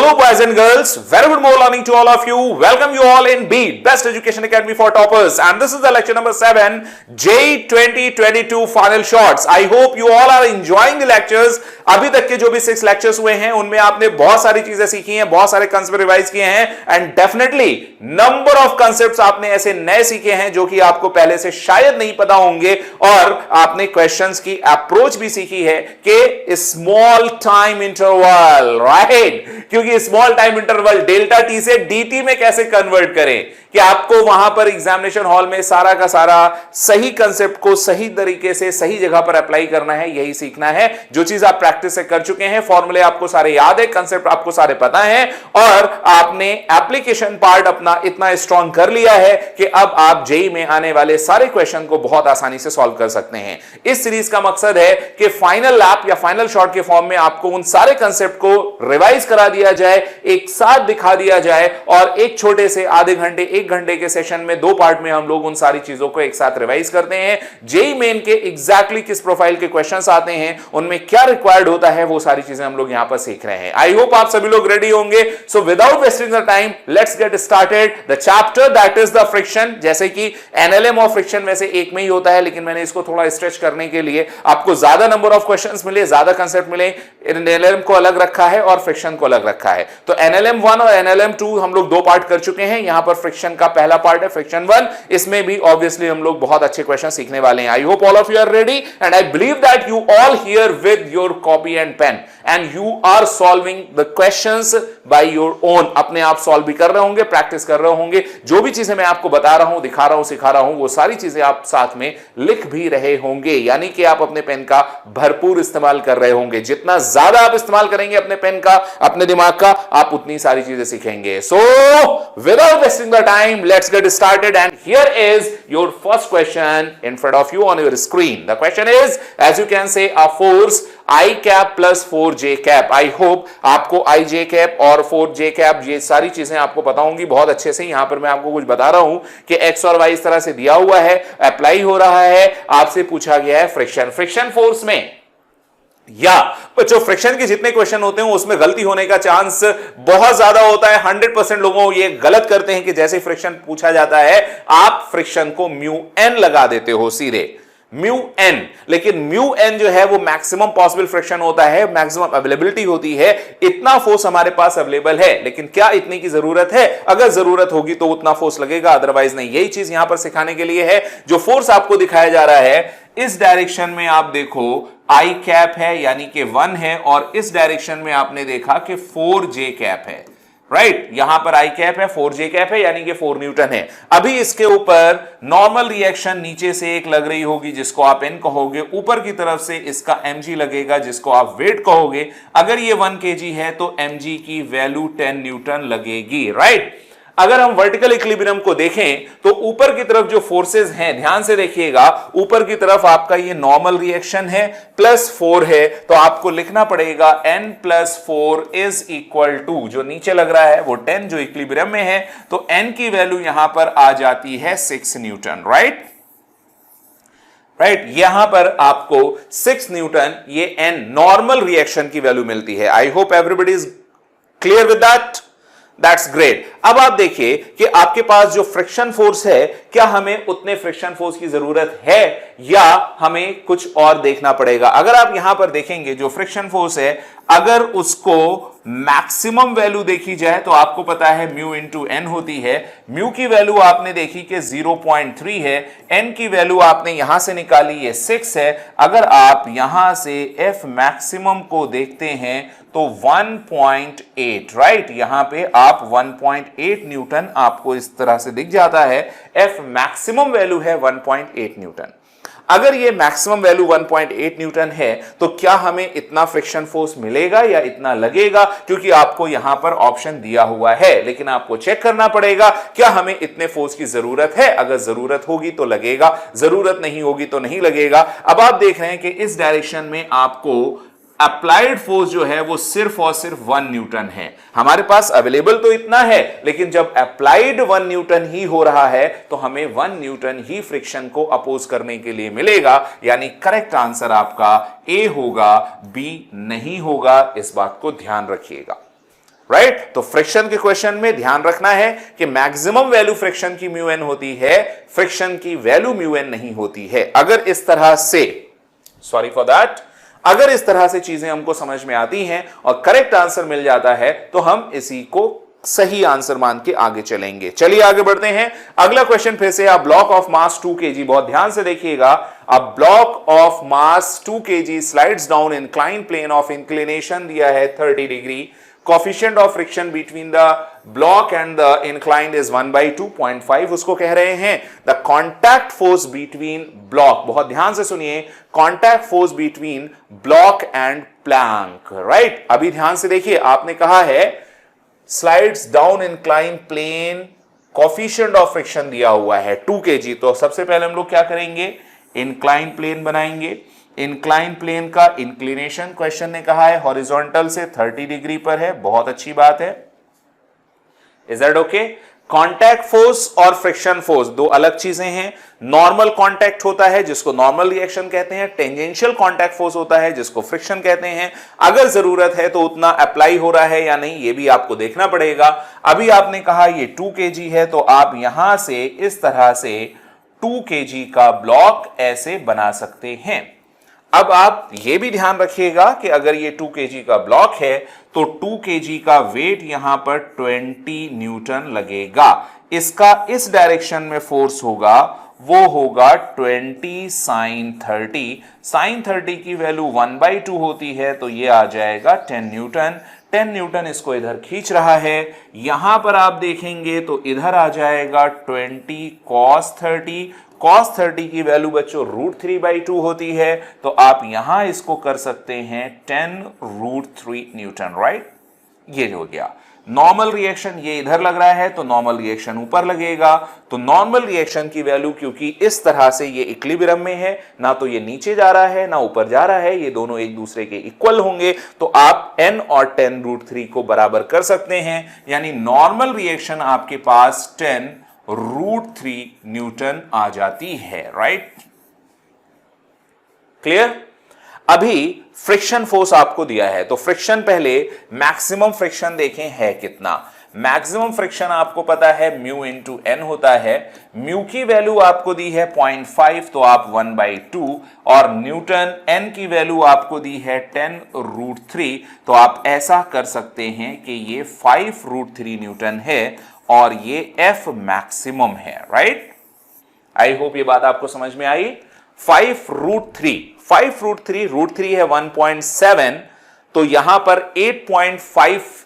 Hello boys and girls, very good morning to all of you. Welcome you all in BEAT, Best Education Academy for Toppers, and this is the lecture number 7, JEE 2022 Final Shots. I hope you all are enjoying the lectures. अभी तक के जो भी 6 lectures हुए हैं उनमें आपने बहुत सारी चीजें सीखी हैं, बहुत सारे कंसेप्ट रिवाइज किए हैं and definitely number of concepts आपने ऐसे नए सीखे हैं जो कि आपको पहले से शायद नहीं पता होंगे और आपने क्वेश्चंस की अप्रोच भी सीखी है कि स्मॉल टाइम इंटरवल, राइट? क्योंकि small time interval delta T से डीटी में कैसे कन्वर्ट करें कि आपको वहां पर एग्जामिनेशन हॉल में सारा का सारा सही कंसेप्ट को सही तरीके से सही जगह पर अप्लाई करना है, यही सीखना है। जो चीज आप प्रैक्टिस से कर चुके हैं, फॉर्मूले आपको सारे याद है, कंसेप्ट आपको सारे पता है और आपने एप्लीकेशन पार्ट अपना इतना स्ट्रांग कर लिया है कि अब आप जेईई में आने वाले सारे क्वेश्चन को बहुत आसानी से सॉल्व कर सकते हैं। इस सीरीज का मकसद है कि फाइनल लैप या फाइनल शॉट के फॉर्म में आपको उन सारे कंसेप्ट को रिवाइज करा दिया जाए, एक साथ दिखा दिया जाए और एक छोटे से आधे घंटे 1 घंटे के सेशन में 2 पार्ट में हम लोग उन सारी चीजों को एक साथ रिवाइज करते हैं। जेईई मेन के एग्जैक्टली किस प्रोफाइल के क्वेश्चंस आते हैं, उनमें क्या रिक्वायर्ड होता है, वो सारी चीजें हम लोग यहां पर सीख रहे हैं। आई होप आप सभी लोग रेडी होंगे। सो without wasting the time let's get started the chapter that is the friction. जैसे कि एनएलएम और फ्रिक्शन वैसे एक में ही होता है, लेकिन मैंने इसको थोड़ा स्ट्रेच करने के लिए आपको ज्यादा नंबर ऑफ क्वेश्चंस मिले, ज्यादा कंसेप्ट मिले, एनएलएम को अलग रखा है और फ्रिक्शन को अलग रखा है। तो एनएलएम 1 और एनएलएम 2 हम लोग 2 पार्ट कर चुके हैं। यहां पर फ्रिक्शन का पहला पार्ट है फ्रिक्शन 1, इसमें भी ऑब्वियसली हम लोग बहुत अच्छे क्वेश्चन सीखने वाले हैं। I hope all of you are ready and I believe that you all here with your copy and pen and you are solving the questions by your own. अपने आप सॉल्व भी कर रहे होंगे, प्रैक्टिस कर रहे होंगे। जो भी चीजें मैं आपको बता रहा हूं, दिखा रहा हूं, सिखा रहा हूं, वो सारी चीजें आप साथ में लिख भी रहे होंगे, यानी कि आप अपने पेन का भरपूर इस्तेमाल कर रहे होंगे। जितना ज्यादा आप इस्तेमाल करेंगे अपने पेन का, अपने दिमाग का, आप उतनी सारी चीजें सीखेंगे। So without wasting the time let's get started and here is your first question in front of you on your screen. The question is as you can say a force I cap plus 4j cap। I hope आपको ij cap और 4j cap ये सारी चीजें आपको पता होंगी बहुत अच्छे से। यहां पर मैं आपको कुछ बता रहा हूं कि x और y इस तरह से दिया हुआ है, अप्लाई हो रहा है, आपसे पूछा गया है फ्रिक्शन फोर्स में या जो फ्रिक्शन के जितने क्वेश्चन होते हैं उसमें गलती होने का चांस बहुत ज्यादा होता है। 100% लोगों ये गलत करते हैं कि जैसे फ्रिक्शन पूछा जाता है आप फ्रिक्शन को म्यू एन लगा देते हो सीधे, म्यू एन। लेकिन म्यू एन जो है वो मैक्सिमम पॉसिबल फ्रिक्शन होता है, मैक्सिमम अवेलेबिलिटी होती है। इतना फोर्स हमारे पास अवेलेबल है, लेकिन क्या इतनी की जरूरत है? अगर जरूरत होगी तो उतना फोर्स लगेगा, अदरवाइज नहीं। यही चीज यहां पर सिखाने के लिए है। जो फोर्स आपको दिखाया जा रहा है इस डायरेक्शन में आप देखो आई कैप है यानी कि 1 है और इस डायरेक्शन में आपने देखा कि 4j कैप है, राइट? यहां पर आई कैप है, 4j कैप है यानी कि 4 न्यूटन है। अभी इसके ऊपर नॉर्मल रिएक्शन नीचे से एक लग रही होगी जिसको आप एन कहोगे, ऊपर की तरफ से इसका mg लगेगा जिसको आप वेट कहोगे। अगर ये 1 kg है तो mg की वैल्यू 10 न्यूटन लगेगी, राइट? अगर हम वर्टिकल इक्विलिब्रियम को देखें तो ऊपर की तरफ जो फोर्सेस हैं, ध्यान से देखिएगा, ऊपर की तरफ आपका ये नॉर्मल रिएक्शन है प्लस 4 है, तो आपको लिखना पड़ेगा n plus 4 is equal to, जो नीचे लग रहा है वो 10 जो इक्विलिब्रियम में है, तो n की वैल्यू यहां पर आ जाती है 6 न्यूटन, राइट? यहां पर आपको 6 न्यूटन ये n नॉर्मल रिएक्शन की वैल्यू मिलती है। I hope everybody is clear with that. That's great. अब आप देखिए कि आपके पास जो फ्रिक्शन फोर्स है, क्या हमें उतने फ्रिक्शन फोर्स की जरूरत है या हमें कुछ और देखना पड़ेगा? अगर आप यहां पर देखेंगे जो फ्रिक्शन फोर्स है, अगर उसको मैक्सिमम वैल्यू देखी जाए तो आपको पता है म्यू इंटू एन होती है। म्यू की वैल्यू आपने देखी कि 0.3 है, एन की वैल्यू आपने यहां से निकाली ये 6 है। अगर आप यहां से एफ मैक्सिमम को देखते हैं तो 1.8, राइट? यहां पे आप 1.8 न्यूटन आपको इस तरह से दिख जाता है। एफ मैक्सिमम वैल्यू है 1.8 न्यूटन। अगर ये मैक्सिमम वैल्यू 1.8 न्यूटन है तो क्या हमें इतना फ्रिक्शन फोर्स मिलेगा या इतना लगेगा? क्योंकि आपको यहां पर ऑप्शन दिया हुआ है, लेकिन आपको चेक करना पड़ेगा क्या हमें इतने फोर्स की जरूरत है। अगर जरूरत होगी तो लगेगा, जरूरत नहीं होगी तो नहीं लगेगा। अब आप देख रहे हैं कि इस डायरेक्शन में आपको अप्लाइड फोर्स जो है वो सिर्फ और सिर्फ 1 न्यूटन है। हमारे पास अवेलेबल तो इतना है, लेकिन जब अप्लाइड 1 न्यूटन ही हो रहा है तो हमें 1 न्यूटन ही फ्रिक्शन को अपोज करने के लिए मिलेगा। यानी करेक्ट आंसर आपका ए होगा, बी नहीं होगा। इस बात को ध्यान रखिएगा। राइट। तो फ्रिक्शन के क्वेश्चन में ध्यान रखना है कि मैक्सिमम वैल्यू फ्रिक्शन की म्यू एन होती है, फ्रिक्शन की वैल्यू म्यू एन नहीं होती है। अगर इस तरह से, सॉरी फॉर दैट, अगर इस तरह से चीजें हमको समझ में आती हैं और करेक्ट आंसर मिल जाता है तो हम इसी को सही आंसर मान के आगे चलेंगे। चलिए आगे बढ़ते हैं। अगला क्वेश्चन फिर से, आप ब्लॉक ऑफ मास 2 kg, बहुत ध्यान से देखिएगा। A block of mass 2 kg slides down incline plane of inclination दिया है 30 डिग्री। Coefficient of friction between the block and the inclined is 1/2.5। उसको कह रहे हैं the contact force between block, बहुत ध्यान से सुनिए, contact force between block and plank, right. अभी ध्यान से देखिए, आपने कहा है slides down incline plane, coefficient of friction दिया हुआ है 2 kg। तो सबसे पहले हम लोग क्या करेंगे, इंक्लाइन प्लेन बनाएंगे। इंक्लाइन प्लेन का इंक्लिनेशन क्वेश्चन ने कहा है हॉरिजॉन्टल से 30 डिग्री पर है, बहुत अच्छी बात है। Is that okay? Contact force और फ्रिक्शन फोर्स दो अलग चीजें हैं। नॉर्मल कांटेक्ट होता है जिसको नॉर्मल रिएक्शन कहते हैं, टेंजेंशियल कांटेक्ट फोर्स होता है जिसको फ्रिक्शन कहते हैं। अगर जरूरत है तो उतना अप्लाई हो रहा है या नहीं ये भी आपको देखना पड़ेगा। अभी आपने कहा ये 2 kg है तो आप यहां से इस तरह से 2 kg का ब्लॉक ऐसे बना सकते हैं। अब आप ये भी ध्यान रखिएगा कि अगर ये 2 kg का ब्लॉक है तो 2 kg का वेट यहां पर 20 न्यूटन लगेगा। इसका इस डायरेक्शन में फोर्स होगा वो होगा 20 sin 30। sin 30 की वैल्यू 1/2 होती है तो ये आ जाएगा 10 न्यूटन। 10 न्यूटन इसको इधर खींच रहा है। यहां पर आप देखेंगे तो इधर आ जाएगा 20 cos 30। cos 30 की वैल्यू बच्चों √3/2 होती है तो आप यहां इसको कर सकते हैं 10√3 न्यूटन, राइट। ये हो गया नॉर्मल रिएक्शन। ये इधर लग रहा है तो नॉर्मल रिएक्शन ऊपर लगेगा। तो नॉर्मल रिएक्शन की वैल्यू क्योंकि इस तरह से ये इक्विलिब्रियम में है, ना तो ये नीचे जा रहा है ना ऊपर जा रहा है, ये दोनों एक दूसरे के इक्वल होंगे, तो आप n और 10√3 को बराबर कर सकते हैं। यानी नॉर्मल रिएक्शन आपके पास 10√3 न्यूटन आ जाती है, राइट। क्लियर? अभी फ्रिक्शन फोर्स आपको दिया है तो फ्रिक्शन, पहले मैक्सिमम फ्रिक्शन देखें है कितना। मैक्सिमम फ्रिक्शन आपको पता है म्यू इंटू एन होता है। म्यू की वैल्यू आपको दी है 0.5 तो आप 1/2, और न्यूटन एन की वैल्यू आपको दी है 10√3 तो आप ऐसा कर सकते हैं कि ये 5√3 न्यूटन है और ये एफ मैक्सिमम है, राइट। आई होप ये बात आपको समझ में आई। 5√3 √3 है 1.7 तो यहां पर 8.5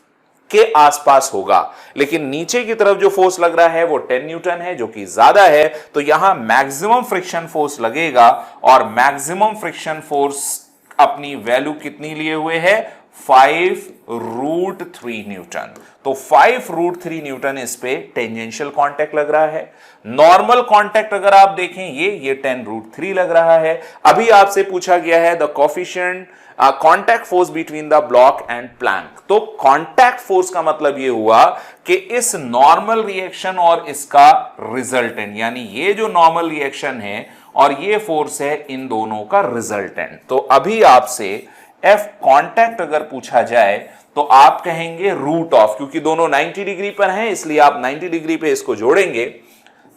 के आसपास होगा, लेकिन नीचे की तरफ जो फोर्स लग रहा है वो 10 न्यूटन है जो कि ज्यादा है, तो यहां मैक्सिमम फ्रिक्शन फोर्स लगेगा और मैक्सिमम फ्रिक्शन फोर्स अपनी वैल्यू कितनी लिए हुए है 5√3 न्यूटन। तो 5√3 न्यूटन इस पे टेंजेंशियल कांटेक्ट लग रहा है। नॉर्मल कांटेक्ट अगर आप देखें ये 10√3 लग रहा है। अभी आपसे पूछा गया है the coefficient contact force between the block and plank. तो कांटेक्ट फोर्स का मतलब ये हुआ कि इस नॉर्मल रिएक्शन और इसका रिजल्टेंट, यानी ये जो नॉर्मल रिएक्शन है और ये फोर्स है, इन दोनों का रिजल्टेंट। तो अभी आपसे एफ कांटेक्ट अगर पूछा जाए तो आप कहेंगे रूट ऑफ, क्योंकि दोनों 90 डिग्री पर हैं इसलिए आप 90 डिग्री पे इसको जोड़ेंगे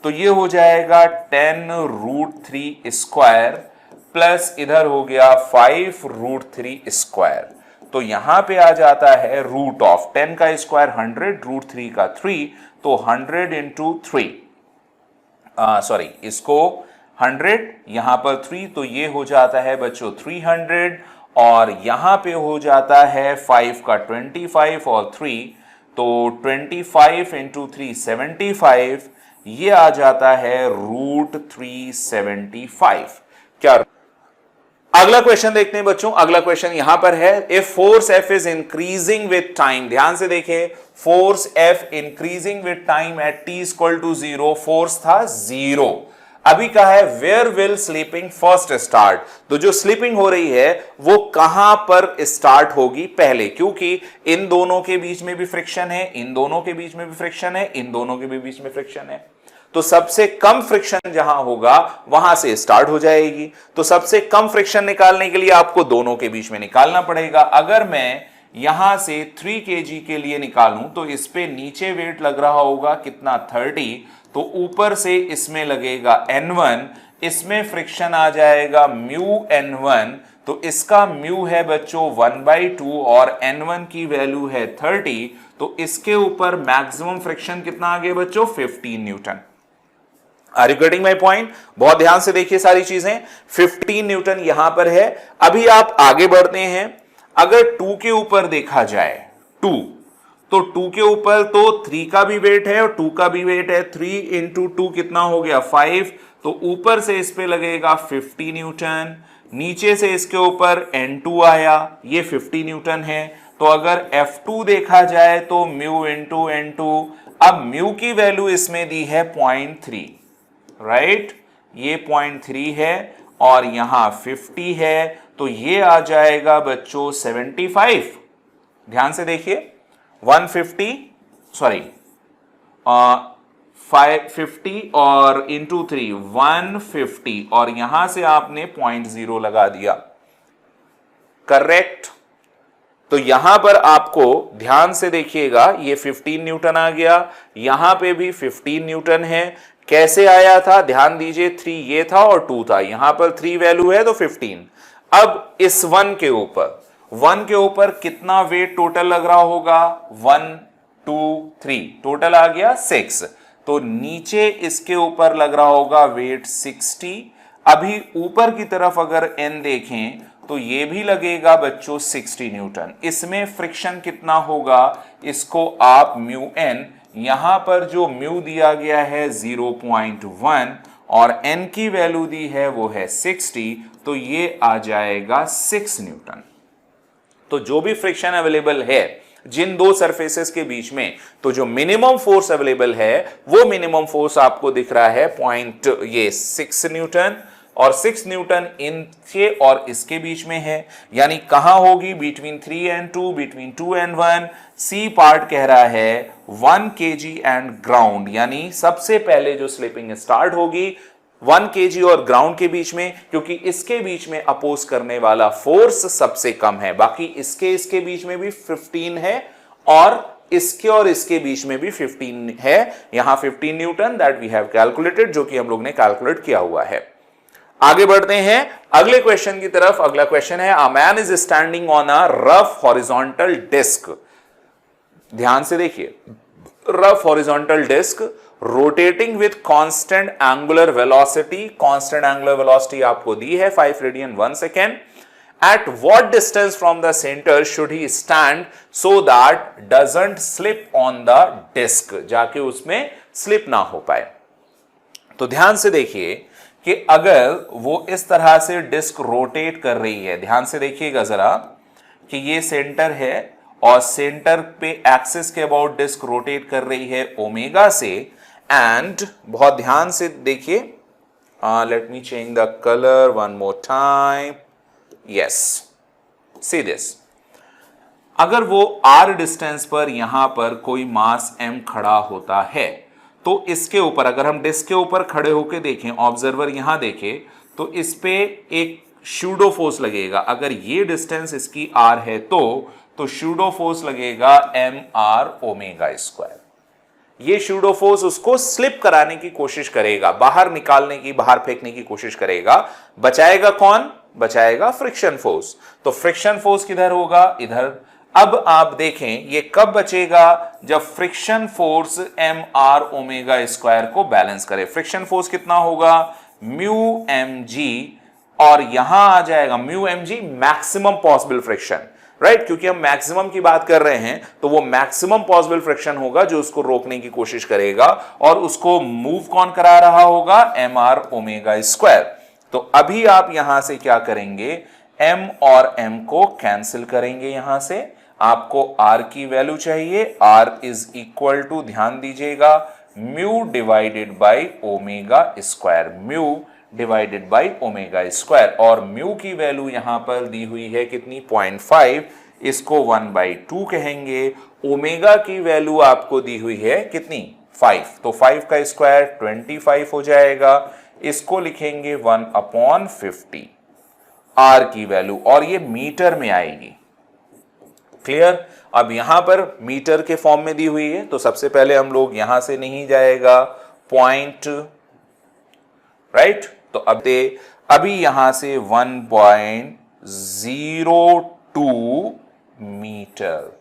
तो ये हो जाएगा 10√3 स्क्वायर प्लस इधर हो गया 5√3 स्क्वायर। तो यहां पे आ जाता है रूट ऑफ 10 का स्क्वायर 100, √3 का 3 तो 100 इंटू 3, सॉरी इसको 100 यहां पर 3 तो ये हो जाता है बच्चों 300 और यहां पे हो जाता है 5 का 25 और 3 तो 25 इंटू 3 75, ये आ जाता है √375। क्या अगला क्वेश्चन देखते हैं बच्चों। अगला क्वेश्चन यहां पर है, if force F is increasing with time, ध्यान से देखें, force F increasing with time at t = 0, force था 0। अभी कहा है where will slipping first start, तो जो स्लीपिंग हो रही है वो कहां पर स्टार्ट होगी पहले, क्योंकि इन दोनों के बीच में भी फ्रिक्शन है, इन दोनों के बीच में भी फ्रिक्शन है, इन दोनों के भी बीच में फ्रिक्शन है, तो सबसे कम फ्रिक्शन जहां होगा वहां से स्टार्ट हो जाएगी। तो सबसे कम फ्रिक्शन निकालने के लिए आपको दोनों के बीच में निकालना पड़ेगा। अगर मैं यहां से 3 kg के लिए निकालूं तो इस पे नीचे वेट लग रहा होगा कितना 30, तो ऊपर से इसमें लगेगा N1, इसमें फ्रिक्शन आ जाएगा म्यू N1, तो इसका म्यू है बच्चों 1/2 और N1 की वैल्यू है 30, तो इसके ऊपर मैक्सिमम फ्रिक्शन कितना आ गया बच्चों 15 newton. Are you getting my point? बहुत ध्यान से देखिए सारी चीजें, 15 न्यूटन यहां पर है। अभी आप आगे बढ़ते हैं, अगर 2 के ऊपर देखा जाए 2, तो 2 के ऊपर तो 3 का भी वेट है और 2 का भी वेट है, 3 इंटू 2 कितना हो गया 5, तो ऊपर से इस पे लगेगा 50 न्यूटन, नीचे से इसके ऊपर N2 आया, ये 50 न्यूटन है। तो अगर F2 देखा जाए तो म्यू इंटू N2, अब म्यू की वैल्यू इसमें दी है 0.3, राइट, ये 0.3 है और यहां 50 है, तो ये आ जाएगा बच्चों 75। ध्यान से देखिए 150 सॉरी 550 और इंटू 3 150 और यहां से आपने 0.0 लगा दिया, करेक्ट। तो यहां पर आपको ध्यान से देखिएगा, ये 15 न्यूटन आ गया, यहां पे भी 15 न्यूटन है। कैसे आया था ध्यान दीजिए, 3 ये था और 2 था, यहां पर 3 वैल्यू है तो 15। अब इस 1 के ऊपर कितना वेट टोटल लग रहा होगा 1 2 3, टोटल आ गया 6, तो नीचे इसके ऊपर लग रहा होगा वेट 60। अभी ऊपर की तरफ अगर n देखें तो ये भी लगेगा बच्चों 60 न्यूटन। इसमें फ्रिक्शन कितना होगा, इसको आप म्यू n, यहां पर जो म्यू दिया गया है 0.1 और n की वैल्यू दी है वो है 60, तो ये आ जाएगा 6 न्यूटन। तो जो भी फ्रिक्शन अवेलेबल है जिन दो सरफेसेस के बीच में, तो जो मिनिमम फोर्स अवेलेबल है वो मिनिमम फोर्स आपको दिख रहा है ये 6 न्यूटन, और 6 न्यूटन इनके और इसके बीच में है, यानी कहां होगी, between 3 and 2, between 2 and 1। C part कह रहा है 1 kg एंड ग्राउंड, यानी सबसे पहले जो स्लिपिंग स्टार्ट होगी 1 kg और ग्राउंड के बीच में, क्योंकि इसके बीच में अपोज करने वाला फोर्स सबसे कम है। बाकी इसके बीच में भी 15 है और इसके बीच में भी 15 है, यहां 15 newton that we have calculated, जो कि हम लोग ने कैलकुलेट किया हुआ है। आगे बढ़ते हैं अगले क्वेश्चन की तरफ। अगला क्वेश्चन है, a man is standing on a rough horizontal disc. ध्यान से देखिए, rough horizontal disc rotating with constant angular velocity. Constant angular velocity आपको दी है 5 radian 1 second. At what distance from the centre should he stand so that doesn't slip on the disc, जाके उसमें slip ना हो पाए। तो ध्यान से देखिए कि अगर वो इस तरह से डिस्क रोटेट कर रही है, ध्यान से देखिएगा जरा कि ये सेंटर है और सेंटर पे एक्सिस के अबाउट डिस्क रोटेट कर रही है ओमेगा से, एंड बहुत ध्यान से देखिए, let me change the colour one more time, yes, see this. अगर वो r डिस्टेंस पर यहां पर कोई मास m खड़ा होता है, तो इसके ऊपर अगर हम डिस्क के ऊपर खड़े होकर देखें, ऑब्जर्वर यहां देखें, तो इस पे एक शूडो फोर्स लगेगा। अगर ये डिस्टेंस इसकी r है तो शूडो फोर्स लगेगा mr ओमेगा स्क्वायर। ये शूडो फोर्स उसको स्लिप कराने की कोशिश करेगा, बाहर निकालने की, बाहर फेंकने की कोशिश करेगा। बचाएगा कौन? बचाएगा फ्रिक्शन फोर्स। तो फ्रिक्शन फोर्स किधर होगा? इधर। अब आप देखें ये कब बचेगा? जब friction force m r omega square को बैलेंस करे। फ्रिक्शन फोर्स कितना होगा? म्यू एम जी, और यहां आ जाएगा mu m g maximum possible friction, right, क्योंकि हम मैक्सिमम की बात कर रहे हैं, तो वो मैक्सिमम पॉसिबल फ्रिक्शन होगा जो उसको रोकने की कोशिश करेगा, और उसको मूव कौन करा रहा होगा? M r omega square. तो अभी आप यहां से क्या करेंगे? m और m को कैंसिल करेंगे। यहां से आपको r की वैल्यू चाहिए, r इज इक्वल टू, ध्यान दीजिएगा, mu divided by omega square, mu divided by omega square, और म्यू की वैल्यू यहां पर दी हुई है कितनी? 0.5, इसको 1/2 कहेंगे। ओमेगा की वैल्यू आपको दी हुई है कितनी? 5, तो 5 का स्क्वायर 25 हो जाएगा। इसको लिखेंगे 1/50 आर की वैल्यू, और ये मीटर में आएगी। क्लियर। अब यहां पर मीटर के फॉर्म में दी हुई है, तो सबसे पहले हम लोग यहां से नहीं जाएगा पॉइंट, राइट। तो अभी यहां से 1.02 मीटर,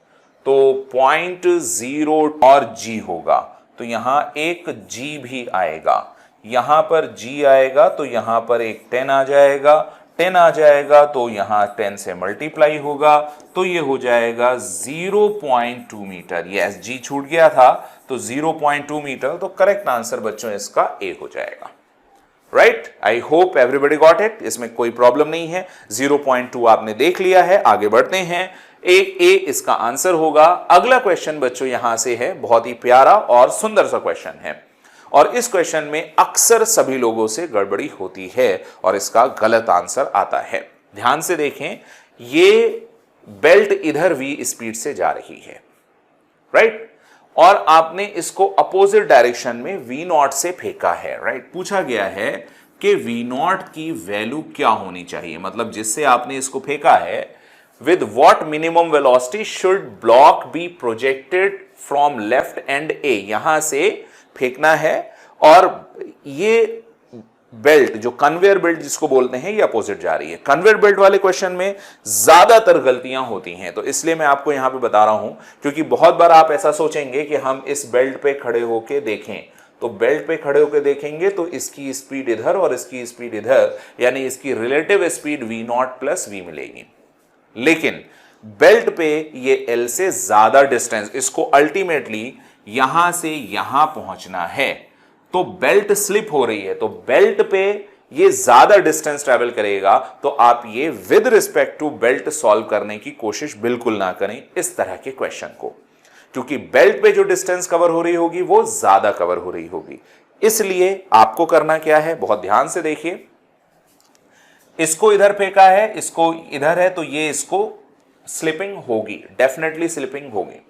तो 0.0 और जी होगा, तो यहां एक जी भी आएगा, यहां पर जी आएगा तो यहां पर एक 10 आ जाएगा, 10 आ जाएगा तो यहां 10 से मल्टीप्लाई होगा, तो ये हो जाएगा 0.2 मीटर। यस, जी छूट गया था, तो 0.2 मीटर, तो करेक्ट आंसर बच्चों इसका ए हो जाएगा, right. I hope everybody got it, इसमें कोई प्रॉब्लम नहीं है। 0.2 आपने देख लिया है, आगे बढ़ते हैं। ए इसका आंसर होगा। अगला क्वेश्चन बच्चों यहां से है, बहुत ही प्यारा और सुंदर सा क्वेश्चन है, और इस क्वेश्चन में अक्सर सभी लोगों से गड़बड़ी होती है और इसका गलत आंसर आता है। ध्यान से देखें, ये बेल्ट इधर v स्पीड से जा रही है, राइट, और आपने इसको अपोजिट डायरेक्शन में v नॉट से फेंका है, राइट। पूछा गया है कि v नॉट की वैल्यू क्या होनी चाहिए, मतलब जिससे आपने इसको फेंका है, with what minimum velocity should block be projected from left end A, यहां से फेंकना है, और ये बेल्ट जो कन्वेयर बेल्ट जिसको बोलते हैं, ये अपोजिट जा रही है। कन्वेयर बेल्ट वाले क्वेश्चन में ज्यादातर गलतियां होती हैं, तो इसलिए मैं आपको यहां पे बता रहा हूं, क्योंकि बहुत बार आप ऐसा सोचेंगे कि हम इस बेल्ट पे खड़े होके देखें, तो बेल्ट पे खड़े होकर देखेंगे तो इसकी स्पीड इधर और इसकी स्पीड इधर, यानी इसकी relative speed v not plus v मिलेगी। लेकिन बेल्ट पे ये L से ज्यादा डिस्टेंस, इसको अल्टीमेटली यहां से यहां पहुंचना है, तो बेल्ट स्लिप हो रही है, तो बेल्ट पे ये ज्यादा डिस्टेंस ट्रेवल करेगा, तो आप ये with respect to belt solve करने की कोशिश बिल्कुल ना करें इस तरह के क्वेश्चन को, क्योंकि बेल्ट पे जो डिस्टेंस कवर हो रही होगी वो ज्यादा कवर हो रही होगी। इसलिए आपको करना क्या है, बहुत ध्यान से देखिए, इसको इधर फेंका है, इसको इधर है, तो ये इसको स्लिपिंग होगी, डेफिनेटली स्लिपिंग होगी।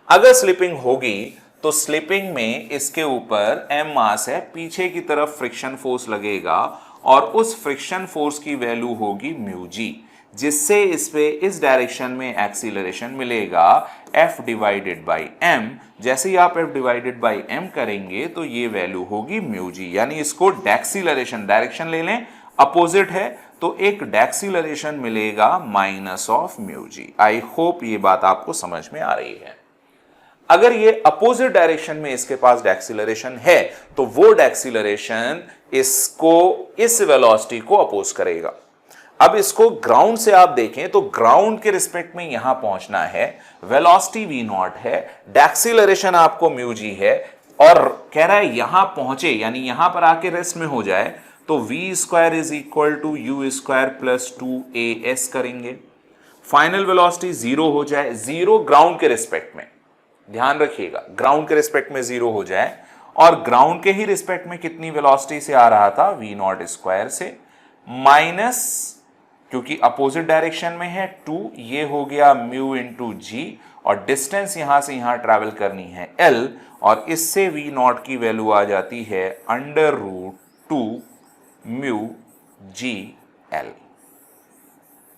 अगर स्लिपिंग होगी तो स्लिपिंग में इसके ऊपर m मास है, पीछे की तरफ फ्रिक्शन फोर्स लगेगा, और उस फ्रिक्शन फोर्स की वैल्यू होगी म्यू जी, जिससे इस पे इस डायरेक्शन में एक्सीलरेशन मिलेगा f डिवाइडेड बाई m। जैसे ही आप f डिवाइडेड बाई m करेंगे तो ये वैल्यू होगी म्यू जी, यानी इसको डेक्सीलरेशन, डायरेक्शन ले लें, अपोजिट है, तो एक डेक्सीलरेशन मिलेगा minus of mu g. I hope ये बात आपको समझ में आ रही है। अगर ये अपोजिट डायरेक्शन में इसके पास डेक्सीलरेशन है, तो वो डेक्सीलरेशन इसको, इस वेलोसिटी को अपोज करेगा। अब इसको ग्राउंड से आप देखें तो ग्राउंड के रिस्पेक्ट में यहां पहुंचना है, वेलोसिटी v नॉट है, डेक्सीलरेशन आपको म्यू जी है, और कह रहा है यहां पहुंचे, यानी यहां पर आके रेस्ट में हो जाए, तो v square is equal to u square plus 2as करेंगे, फाइनल वेलोसिटी 0 हो जाए, 0 ग्राउंड के रिस्पेक्ट में, ध्यान रखिएगा, ग्राउंड के रिस्पेक्ट में 0 हो जाए, और ग्राउंड के ही रिस्पेक्ट में कितनी वेलोसिटी से आ रहा था, v नॉट स्क्वायर से, माइनस, क्योंकि अपोजिट डायरेक्शन में है 2, ये हो गया म्यू इंटू जी, और डिस्टेंस यहां से यहां ट्रैवल करनी है l, और इससे v नॉट की वैल्यू आ जाती है √2 म्यू जी एल,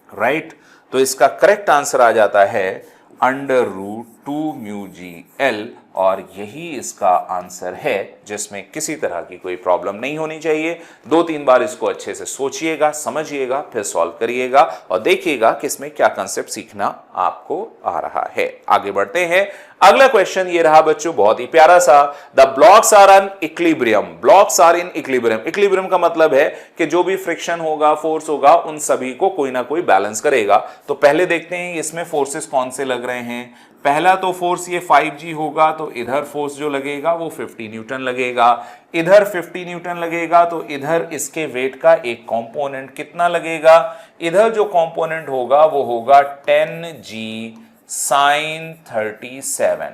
राइट। तो इसका करेक्ट आंसर आ जाता है √2 म्यू जी एल, और यही इसका आंसर है, जिसमें किसी तरह की कोई प्रॉब्लम नहीं होनी चाहिए। 2-3 बार इसको अच्छे से सोचिएगा, समझिएगा, फिर सॉल्व करिएगा और देखिएगा कि इसमें क्या कंसेप्ट सीखना आपको आ रहा है। आगे बढ़ते हैं। अगला क्वेश्चन ये रहा बच्चों, बहुत ही प्यारा सा, the blocks are in equilibrium, blocks are in equilibrium. Equilibrium का मतलब है कि जो भी फ्रिक्शन होगा, फोर्स होगा, उन सभी को कोई ना कोई बैलेंस करेगा। तो पहले देखते हैं इसमें फोर्सेस कौन से लग रहे हैं। पहला तो फोर्स ये 5G होगा, तो इधर फोर्स जो लगेगा वो 50 न्यूटन लगेगा, इधर 50 न्यूटन लगेगा, तो इधर इसके वेट का एक कंपोनेंट कितना लगेगा, इधर जो कंपोनेंट होगा वो होगा 10G sin 37,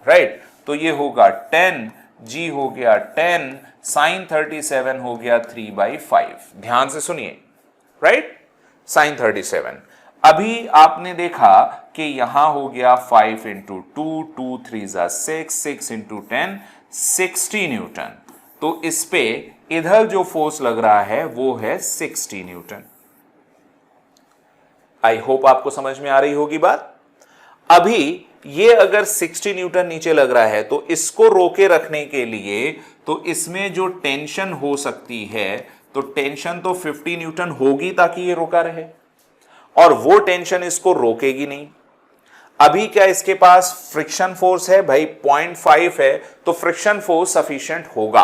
राइट। तो ये होगा 10G हो गया 10 sin 37 हो गया 3/5। ध्यान से सुनिए, राइट, sin 37। अभी आपने देखा कि यहां हो गया 5 × 2, 2 3 6, 6 × 10 60 न्यूटन। तो इस पे इधर जो फोर्स लग रहा है वो है 60 न्यूटन। आई होप आपको समझ में आ रही होगी बात। अभी ये अगर 60 न्यूटन नीचे लग रहा है तो इसको रोके रखने के लिए तो इसमें जो टेंशन हो सकती है तो टेंशन तो 50 न्यूटन होगी ताकि ये रोका रहे, और वो टेंशन इसको रोकेगी नहीं। अभी क्या इसके पास फ्रिक्शन फोर्स है भाई 0.5 है, तो फ्रिक्शन फोर्स सफिशिएंट होगा,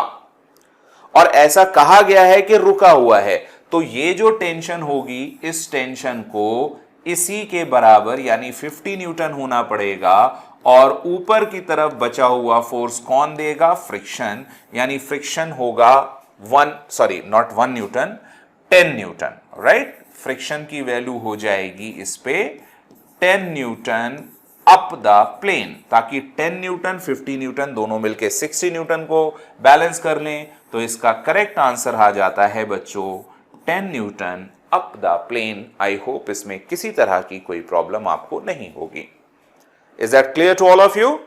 और ऐसा कहा गया है कि रुका हुआ है, तो ये जो टेंशन होगी इस टेंशन को इसी के बराबर यानी 50 न्यूटन होना पड़ेगा, और ऊपर की तरफ बचा हुआ फोर्स कौन देगा? फ्रिक्शन, यानी फ्रिक्शन होगा 1 न्यूटन 10 न्यूटन, राइट। फ्रिक्शन की वैल्यू हो जाएगी इस पे 10 न्यूटन अप द प्लेन, ताकि 10 न्यूटन 50 न्यूटन दोनों मिलके 60 न्यूटन को बैलेंस कर लें। तो इसका करेक्ट आंसर आ जाता है बच्चों 10 newton up the plane. I hope इसमें किसी तरह की कोई प्रॉब्लम आपको नहीं होगी। Is that clear to all of you?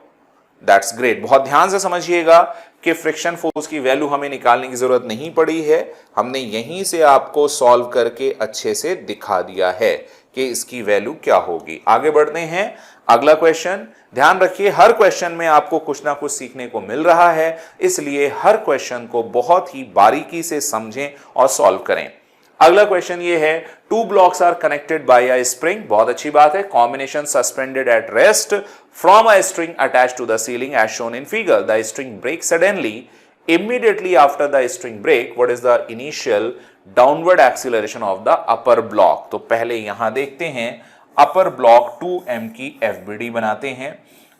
That's great. बहुत ध्यान से समझिएगा कि फ्रिक्शन फोर्स की वैल्यू हमें निकालने की जरूरत नहीं पड़ी है, हमने यहीं से आपको सॉल्व करके अच्छे से दिखा दिया है कि इसकी वैल्यू क्या होगी। आगे बढ़ते हैं, अगला क्वेश्चन। ध्यान रखिए हर क्वेश्चन में आपको कुछ ना कुछ सीखने को मिल रहा है, इसलिए हर क्वेश्चन को बहुत ही बारीकी से समझें और सॉल्व करें। अगला क्वेश्चन ये है, two blocks are connected by a spring. बहुत अच्छी बात है। Combination suspended at rest from a string attached to the ceiling as shown in figure. The string break suddenly immediately after the string break. What is the initial downward acceleration of the upper block? तो पहले यहां देखते हैं अपर block 2m की FBD बनाते हैं।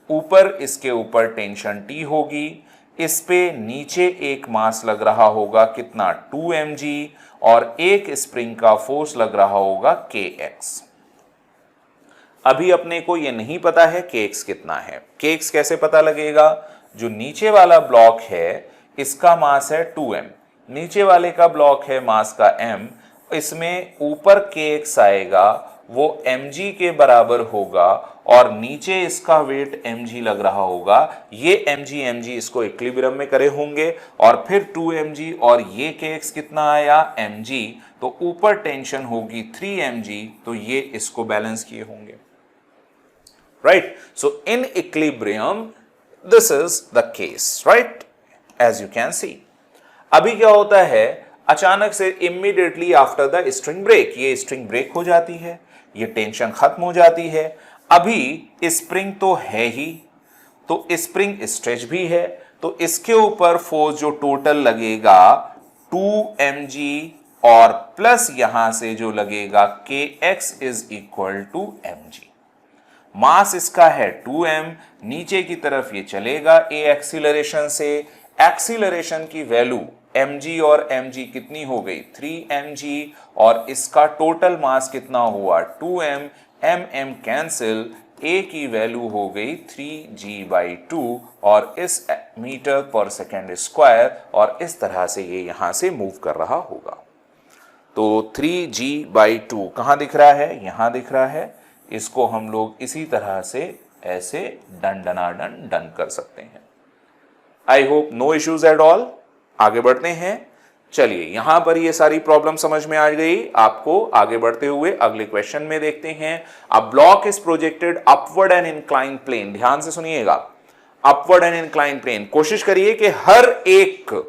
ऊपर इसके ऊपर टेंशन T होगी, इस पे नीचे एक मास लग रहा होगा कितना 2mg, और एक स्प्रिंग का फोर्स लग रहा होगा kx। अभी अपने को ये नहीं पता है kx कितना है। kx कैसे पता लगेगा? जो नीचे वाला ब्लॉक है इसका मास है 2m, नीचे वाले का ब्लॉक है मास का m, इसमें ऊपर kx आएगा वो mg के बराबर होगा, और नीचे इसका वेट mg लग रहा होगा। ये mg इसको इक्विलिब्रियम में करे होंगे, और फिर 2mg और ये kx कितना आया mg, तो ऊपर टेंशन होगी 3mg, तो ये इसको बैलेंस किए होंगे, right. So in equilibrium this is the case, right, as you can see. अभी क्या होता है, अचानक से immediately after the string break, ये स्ट्रिंग ब्रेक हो जाती है, ये टेंशन खत्म हो जाती है। अभी स्प्रिंग तो है ही, तो स्प्रिंग स्ट्रेच भी है, तो इसके ऊपर फोर्स जो टोटल लगेगा 2mg, और प्लस यहां से जो लगेगा kx is equal to mg। Mass इसका है 2m, नीचे की तरफ ये चलेगा a एक्सीलरेशन से। एक्सीलरेशन की वैल्यू mg और mg कितनी हो गई 3mg, और इसका टोटल मास कितना हुआ 2m, mm कैंसिल, a की वैल्यू हो गई 3g/2, और इस मीटर पर सेकेंड स्क्वायर, और इस तरह से ये यहां से मूव कर रहा होगा। तो 3g/2 कहां दिख रहा है? यहां दिख रहा है। इसको हम लोग इसी तरह से ऐसे डन कर सकते हैं। I hope no issues at all. आगे बढ़ते हैं। चलिए यहां पर ये सारी प्रॉब्लम समझ में आ गई आपको। आगे बढ़ते हुए अगले क्वेश्चन में देखते हैं। A block is projected upward and incline plane. ध्यान से सुनिएगा, अपवर्ड एंड इंक्लाइन प्लेन। कोशिश करिए कि हर एक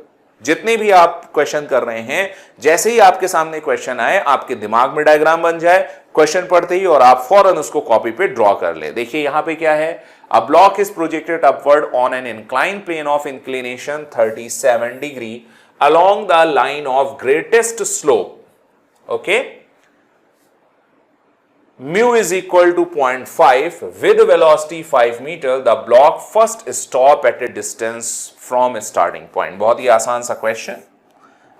जितने भी आप क्वेश्चन कर रहे हैं, जैसे ही आपके सामने क्वेश्चन आए आपके दिमाग में डायग्राम बन जाए क्वेश्चन पढ़ते ही, और आप फौरन उसको कॉपी पे ड्रॉ कर ले। देखिए यहां पे क्या है, a block is projected upward on an incline plane of inclination 37 degree along the line of greatest slope. Okay, mu is equal to 0.5 with velocity 5 meter. The block first stop at a distance from starting point. बहुत ही आसान सा question,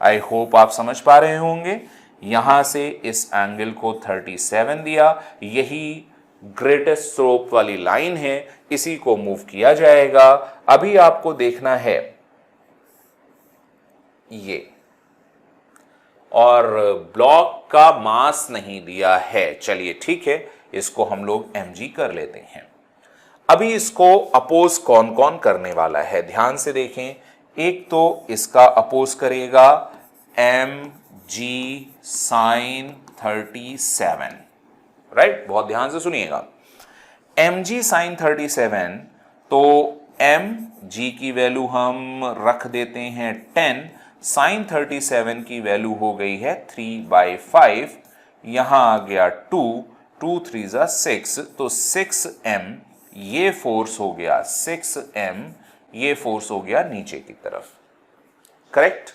I hope आप समझ पा रहे होंगे। यहां से इस एंगल को 37 दिया, यही ग्रेटेस्ट स्लोप वाली लाइन है, इसी को मूव किया जाएगा। अभी आपको देखना है ये, और ब्लॉक का मास नहीं दिया है। चलिए ठीक है, इसको हम लोग mg कर लेते हैं। अभी इसको अपोज कौन कौन करने वाला है ध्यान से देखें। एक तो इसका अपोज करेगा mg sin 37, राइट। बहुत ध्यान से सुनिएगा, mg sin 37, तो mg की वैल्यू हम रख देते हैं 10, sin 37 की वैल्यू हो गई है 3/5, यहां आ गया 2, 2 3 जा 6, तो 6m ये फोर्स हो गया 6m, ये फोर्स हो गया नीचे की तरफ, करेक्ट।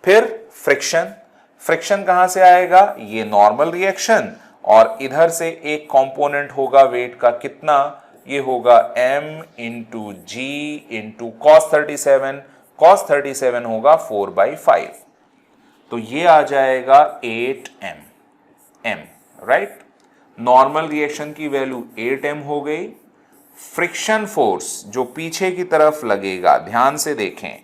फिर फ्रिक्शन, फ्रिक्शन कहां से आएगा, ये नॉर्मल रिएक्शन और इधर से एक कंपोनेंट होगा वेट का, कितना, ये होगा m into G into cos 37, cos 37 होगा 4/5, तो ये आ जाएगा 8m, राइट। नॉर्मल रिएक्शन की वैल्यू 8m हो गई। फ्रिक्शन फोर्स जो पीछे की तरफ लगेगा, ध्यान से देखें,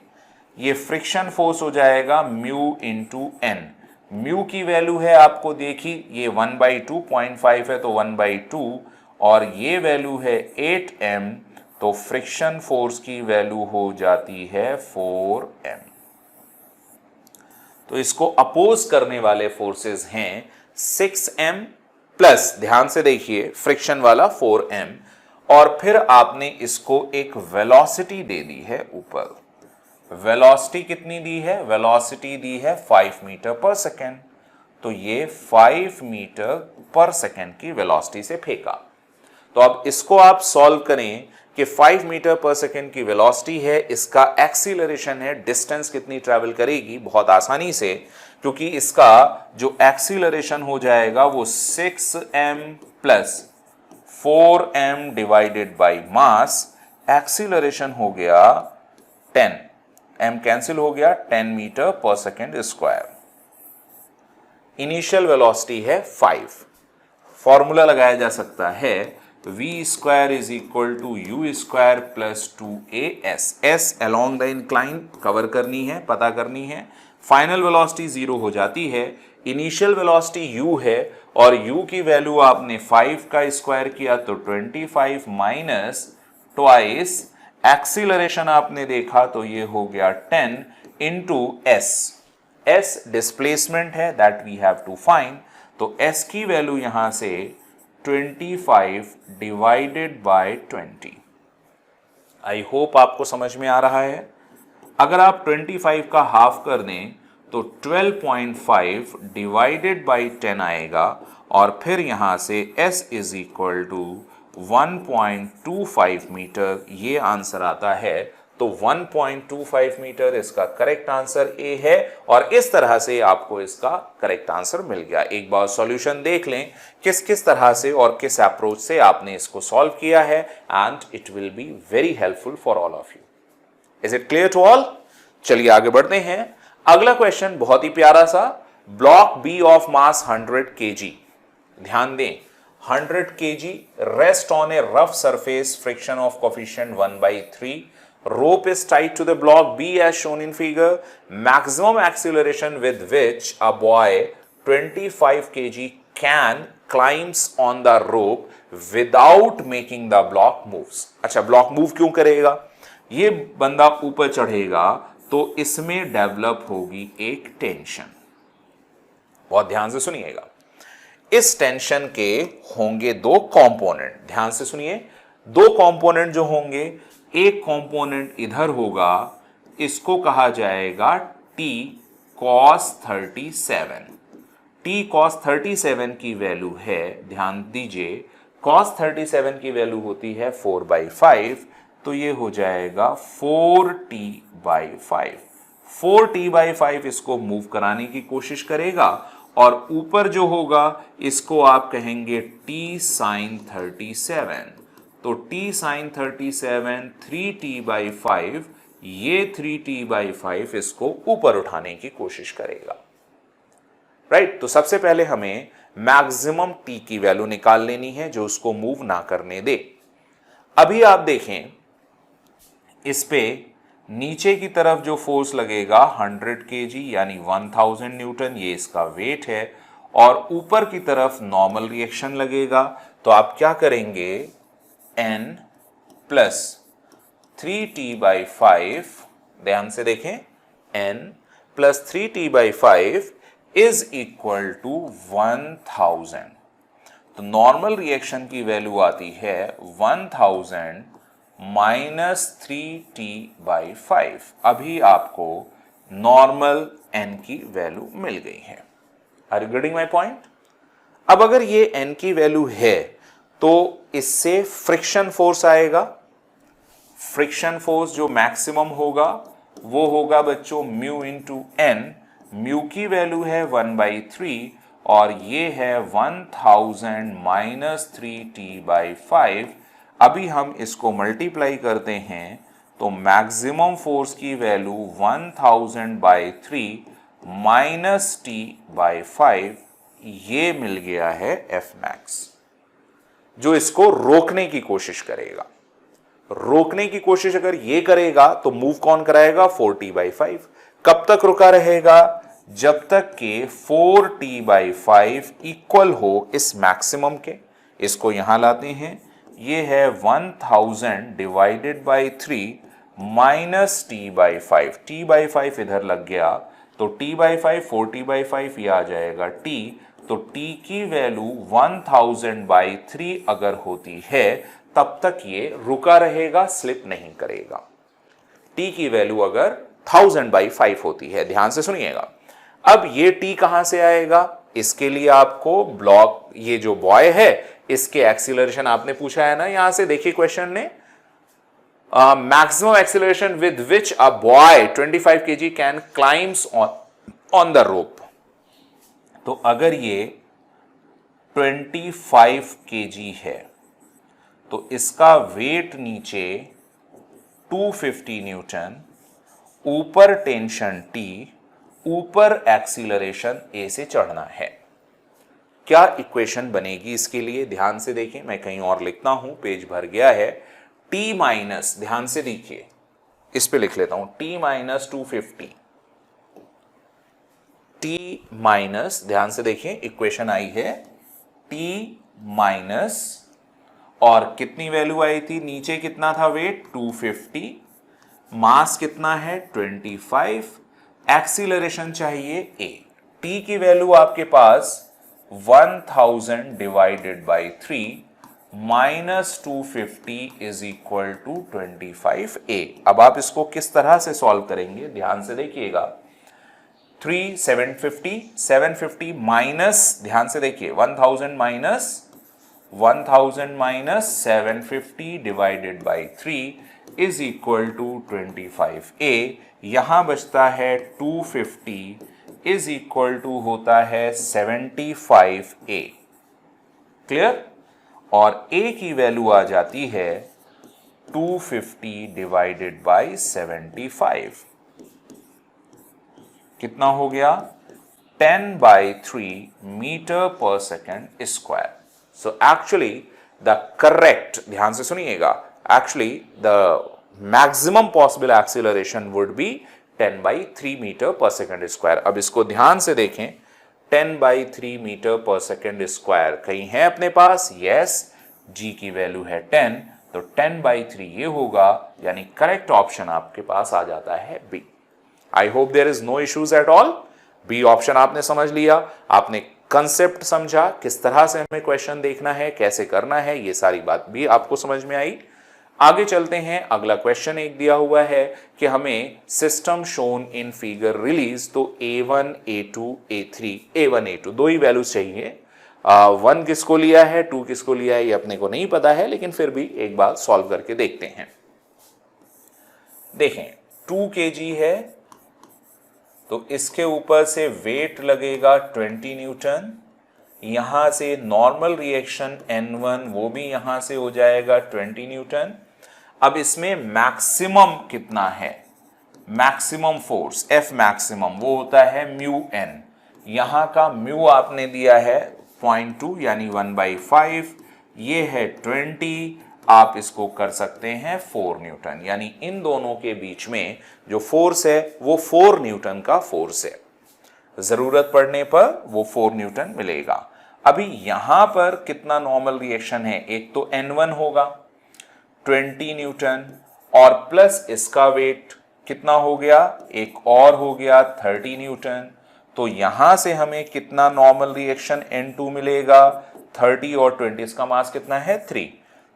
ये फ्रिक्शन फोर्स हो जाएगा म्यू इंटू एन। म्यू की वैल्यू है आपको देखी, ये 1/2, 0.5 है तो 1/2, और ये वैल्यू है 8m, तो फ्रिक्शन फोर्स की वैल्यू हो जाती है 4m। तो इसको अपोज करने वाले फोर्सेस हैं 6m प्लस, ध्यान से देखिए, फ्रिक्शन वाला 4m, और फिर आपने इसको एक वेलोसिटी दे दी है ऊपर। वेलोसिटी कितनी दी है, वेलोसिटी दी है 5 मीटर पर सेकेंड, तो ये 5 मीटर पर सेकेंड की वेलोसिटी से फेंका। तो अब इसको आप सॉल्व करें कि 5 मीटर पर सेकेंड की वेलोसिटी है, इसका एक्सीलरेशन है, डिस्टेंस कितनी ट्रैवल करेगी, बहुत आसानी से, क्योंकि इसका जो एक्सीलरेशन हो जाएगा वो 6m plus 4m divided by mass, acceleration हो गया 10, m कैंसिल हो गया, 10 मीटर पर सेकेंड स्क्वायर। इनिशियल वेलोसिटी है 5, फॉर्मूला लगाया जा सकता है v square is equal to u square plus 2as, s along the incline cover करनी है, पता करनी है। फाइनल वेलोसिटी 0 हो जाती है, इनिशियल वेलोसिटी u है, और u की वैल्यू आपने 5 का स्क्वायर किया तो 25 माइनस ट्वाइस, एक्सीलरेशन आपने देखा तो ये हो गया 10 इंटू s, s डिस्प्लेसमेंट है, that we have to find, तो s की वैल्यू यहां से 25 डिवाइडेड बाय 20। आई होप आपको समझ में आ रहा है। अगर आप 25 का हाफ कर दें तो 12.5 डिवाइडेड बाई 10 आएगा, और फिर यहां से s is equal to 1.25 metre, ये आंसर आता है। तो 1.25 मीटर इसका करेक्ट आंसर ए है, और इस तरह से आपको इसका करेक्ट आंसर मिल गया। एक बार सॉल्यूशन देख लें किस किस तरह से और किस अप्रोच से आपने इसको सॉल्व किया है, and it will be very helpful for all of you. Is it clear to all? चलिए आगे बढ़ते हैं। अगला क्वेश्चन बहुत ही प्यारा सा, block B of mass 100 kg, ध्यान दें 100 kg, rest on a rough surface, friction of coefficient 1/3, rope is tied to the block B as shown in figure, maximum acceleration with which a boy 25 kg can climbs on the rope without making the block moves। अच्छा, block move क्यों करेगा, ये बंदा ऊपर चढ़ेगा तो इसमें develop होगी एक टेंशन। बहुत ध्यान से सुनिएगा, इस टेंशन के होंगे दो कंपोनेंट, ध्यान से सुनिए, दो कंपोनेंट जो होंगे, एक कंपोनेंट इधर होगा, इसको कहा जाएगा t cos 37। t cos 37 की वैल्यू है, ध्यान दीजिए, cos 37 की वैल्यू होती है 4/5, तो ये हो जाएगा 4t/5। 4t/5 इसको मूव कराने की कोशिश करेगा, और ऊपर जो होगा इसको आप कहेंगे t sin 37, तो t sin 37 3t/5, ये 3t/5 इसको ऊपर उठाने की कोशिश करेगा, राइट। तो सबसे पहले हमें मैक्सिमम t की वैल्यू निकाल लेनी है जो उसको मूव ना करने दे। अभी आप देखें, इस पे नीचे की तरफ जो फोर्स लगेगा 100 kg यानी 1000 न्यूटन, ये इसका वेट है, और ऊपर की तरफ नॉर्मल रिएक्शन लगेगा, तो आप क्या करेंगे, n प्लस 3t/5, ध्यान से देखें, n plus 3t/5 is equal to 1000। तो नॉर्मल रिएक्शन की वैल्यू आती है 1000 माइनस 3t/5। अभी आपको नॉर्मल n की वैल्यू मिल गई है। Are you getting my point? अब अगर ये n की वैल्यू है तो इससे फ्रिक्शन फोर्स आएगा। फ्रिक्शन फोर्स जो मैक्सिमम होगा वो होगा बच्चों म्यू इंटू एन। म्यू की वैल्यू है 1/3 और ये है 1000 माइनस 3t/5। अभी हम इसको मल्टीप्लाई करते हैं तो मैक्सिमम फोर्स की वैल्यू 1000/3 माइनस t/5 ये मिल गया है F मैक्स, जो इसको रोकने की कोशिश करेगा। रोकने की कोशिश अगर ये करेगा तो मूव कौन कराएगा? 4t/5। कब तक रुका रहेगा? जब तक के 4t/5 इक्वल हो इस मैक्सिमम के। इसको यहां लाते हैं, ये है 1000 divided by 3 minus t/5। t/5 इधर लग गया तो t/5 4t/5 ये आ जाएगा t। तो t की वैल्यू 1000/3 अगर होती है तब तक ये रुका रहेगा, स्लिप नहीं करेगा। t की वैल्यू अगर 1000/5 होती है, ध्यान से सुनिएगा। अब ये t कहां से आएगा? इसके लिए आपको ब्लॉक, ये जो बॉय है इसके एक्सीलरेशन आपने पूछा है ना, यहां से देखिए क्वेश्चन ने, maximum acceleration with which a boy 25 kg can climbs on the rope. तो अगर ये 25 kg है तो इसका वेट नीचे 250 न्यूटन, ऊपर टेंशन T, ऊपर एक्सीलरेशन A से चढ़ना है। क्या इक्वेशन बनेगी इसके लिए? ध्यान से देखें, मैं कहीं और लिखता हूं, पेज भर गया है। T माइनस, ध्यान से देखिए, इस पे लिख लेता हूं, T माइनस 250, T माइनस, ध्यान से देखें इक्वेशन आई है T माइनस, और कितनी वैल्यू आई थी? नीचे कितना था वेट? 250, मास कितना है? 25, एक्सीलरेशन चाहिए A। T की वैल्यू आपके पास 1000 divided by 3 minus 250 is equal to 25A। अब आप इसको किस तरह से सॉल्व करेंगे? ध्यान से देखिएगा। 750 माइनस, ध्यान से देखिए, 1000 minus 750 divided by 3 is equal to 25A। यहां बचता है 250 इज इक्वल टू होता है 75A। क्लियर? और A की वैल्यू आ जाती है 250 डिवाइडेड बाई 75। कितना हो गया? 10/3 मीटर पर second square. So actually the correct, ध्यान से सुनिएगा, actually the maximum possible acceleration would be 10/3 metre पर सेकेंड स्क्वायर। अब इसको ध्यान से देखें, 10/3 मीटर पर सेकेंड स्क्वायर कहीं है अपने पास? यस, g की वैल्यू है 10, तो 10/3 ये होगा, यानी करेक्ट ऑप्शन आपके पास आ जाता है B. I hope there is no issues at all. B option आपने समझ लिया, आपने कंसेप्ट समझा, किस तरह से हमें क्वेश्चन देखना है, कैसे करना है, ये सारी बात भी आपको समझ में आई। आगे चलते हैं, अगला क्वेश्चन एक दिया हुआ है कि हमें system shown in figure release, तो A1 A2 A3, A1 A2 दो ही वैल्यूज चाहिए। 1 किसको लिया है, 2 किसको लिया है, ये अपने को नहीं पता है, लेकिन फिर भी एक बार सॉल्व करके देखते हैं। देखें, 2 kg है तो इसके ऊपर से वेट लगेगा 20 न्यूटन। यहां से नॉर्मल रिएक्शन N1 वो भी यहां से हो जाएगा 20 न्यूटन। अब इसमें मैक्सिमम कितना है? मैक्सिमम फोर्स F मैक्सिमम वो होता है म्यू N। यहां का म्यू आपने दिया है 0.2 यानी 1/5, ये है 20, आप इसको कर सकते हैं 4 न्यूटन, यानी इन दोनों के बीच में जो फोर्स है वो 4 न्यूटन का फोर्स है। जरूरत पड़ने पर वो 4 न्यूटन मिलेगा। अभी यहां पर कितना नॉर्मल रिएक्शन है? एक तो N1 होगा 20 न्यूटन और प्लस इसका वेट कितना हो गया? एक और हो गया 30 न्यूटन। तो यहां से हमें कितना नॉर्मल रिएक्शन N2 मिलेगा? 30 और 20, इसका मास कितना है 3,